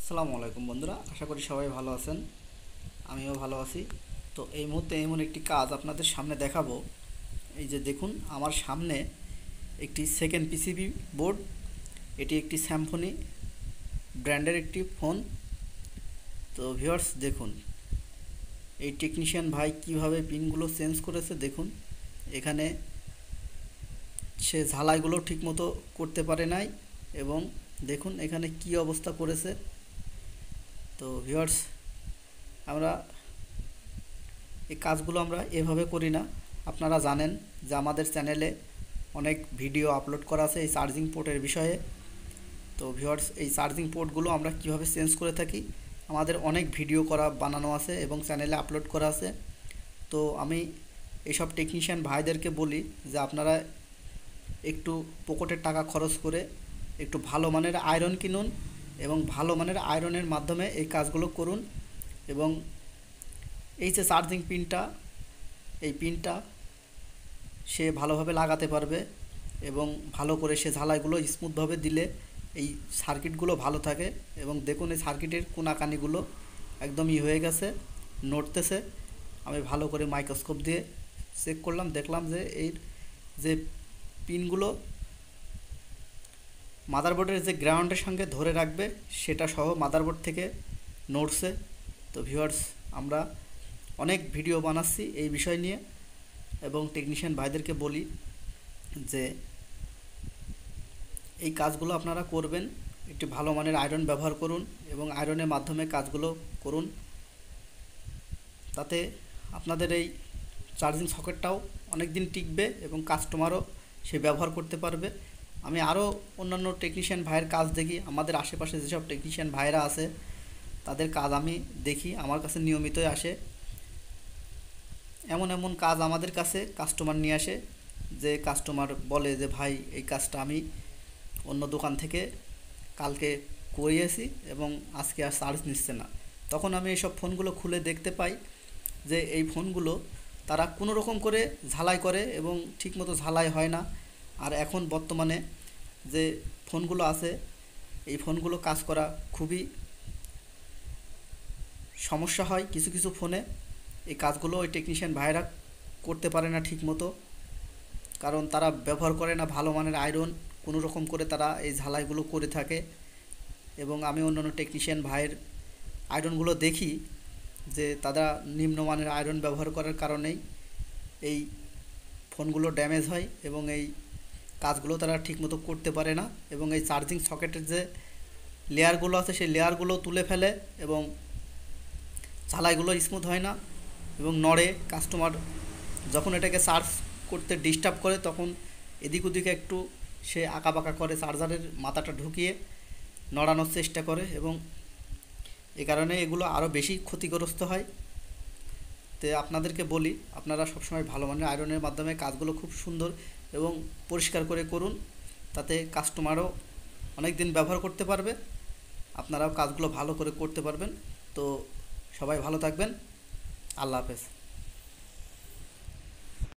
আসসালামু আলাইকুম বন্ধুরা, আশা করি সবাই ভালো আছেন। আমিও ভালো আছি। তো এই মুহূর্তে এমন একটি কাজ আপনাদের সামনে দেখাবো। এই যে দেখুন, আমার সামনে একটি সেকেন্ড পিসিবি বোর্ড। এটি একটি স্যামসং ব্র্যান্ডের একটি ফোন। তো ভিউয়ার্স দেখুন, এই টেকনিশিয়ান ভাই কিভাবে পিনগুলো চেঞ্জ করেছে দেখুন। এখানে সে ঝালাইগুলো ঠিকমতো করতে পারে নাই, এবং দেখুন এখানে কি অবস্থা করেছে। তো ভিউয়ার্স, আমরা এই কাজগুলো আমরা এভাবে করি না। আপনারা জানেন যে আমাদের চ্যানেলে অনেক ভিডিও আপলোড করা আছে এই চার্জিং পোর্টের বিষয়ে। তো ভিউয়ার্স, এই চার্জিং পোর্টগুলো আমরা কিভাবে চেঞ্জ করে থাকি আমাদের অনেক ভিডিও করা বানানো আছে এবং চ্যানেলে আপলোড করা আছে। তো আমি এইসব টেকনিশিয়ান ভাইদেরকে বলি যে আপনারা একটু পকেটের টাকা খরচ করে একটু ভালো মানের আয়রন কিনুন, এবং ভালো মানের আয়রনের মাধ্যমে এই কাজগুলো করুন। এবং এই যে চার্জিং পিনটা, এই পিনটা সে ভালোভাবে লাগাতে পারবে, এবং ভালো করে সে ঝালাইগুলো স্মুথভাবে দিলে এই সার্কিটগুলো ভালো থাকে। এবং দেখুন, এই সার্কিটের কোনাকানিগুলো একদম হয়ে গেছে, নড়তেছে। আমি ভালো করে মাইক্রোস্কোপ দিয়ে চেক করলাম, দেখলাম যে এই যে পিনগুলো মাদারবোর্ডের যে গ্রাউন্ডের সঙ্গে ধরে রাখবে সেটা সহ মাদারবোর্ড থেকে নড়ছে। তো ভিউয়ার্স, আমরা অনেক ভিডিও বানাচ্ছি এই বিষয় নিয়ে, এবং টেকনিশিয়ান ভাইদেরকে বলি যে এই কাজগুলো আপনারা করবেন। একটি ভালো মানের আয়রন ব্যবহার করুন এবং আয়রনের মাধ্যমে কাজগুলো করুন। তাতে আপনাদের এই চার্জিং সকেটটাও অনেক দিন টিকবে এবং কাস্টমারও সে ব্যবহার করতে পারবে। আমি আরও অন্যান্য টেকনিশিয়ান ভাইয়ের কাজ দেখি, আমাদের আশেপাশে যেসব টেকনিশিয়ান ভাইরা আছে তাদের কাজ আমি দেখি, আমার কাছে নিয়মিতই আসে। এমন এমন কাজ আমাদের কাছে কাস্টমার নিয়ে আসে, যে কাস্টমার বলে যে ভাই, এই কাজটা আমি অন্য দোকান থেকে কালকে করিয়েছি এবং আজকে আর চার্জ নিচ্ছে না। তখন আমি এইসব ফোনগুলো খুলে দেখতে পাই যে এই ফোনগুলো তারা কোনো রকম করে ঝালাই করে এবং ঠিকমতো ঝালাই হয় না। আর এখন বর্তমানে যে ফোনগুলো আছে, এই ফোনগুলো কাজ করা খুবই সমস্যা হয় কিছু কিছু ফোনে। এই কাজগুলো ওই টেকনিশিয়ান ভাইরা করতে পারে না ঠিকমতো, কারণ তারা ব্যবহার করে না ভালো মানের আয়রন। কোনো রকম করে তারা এই ঝালাইগুলো করে থাকে। এবং আমি অন্যান্য টেকনিশিয়ান ভাইয়ের আয়রনগুলো দেখি যে তারা নিম্নমানের আয়রন ব্যবহার করার কারণেই এই ফোনগুলো ড্যামেজ হয়, এবং এই কাজগুলো তারা ঠিকমতো করতে পারে না। এবং এই চার্জিং সকেটের যে লেয়ারগুলো আছে সেই লেয়ারগুলো তুলে ফেলে, এবং ঝালাইগুলো স্মুথ হয় না এবং নড়ে। কাস্টমার যখন এটাকে চার্জ করতে ডিস্টার্ব করে তখন এদিক ওদিকে একটু সে আঁকাবাঁকা করে, চার্জারের মাথাটা ঢুকিয়ে নড়ানোর চেষ্টা করে, এবং এ কারণে এগুলো আরও বেশি ক্ষতিগ্রস্ত হয়। তো আপনাদেরকে বলি, আপনারা সবসময় ভালো মানের আয়রনের মাধ্যমে কাজগুলো খুব সুন্দর এবং পরিষ্কার করে করুন। তাতে কাস্টমারও অনেক দিন ব্যবহার করতে পারবে, আপনারাও কাজগুলো ভালো করে করতে পারবেন। তো সবাই ভালো থাকবেন। আল্লাহ হাফেজ।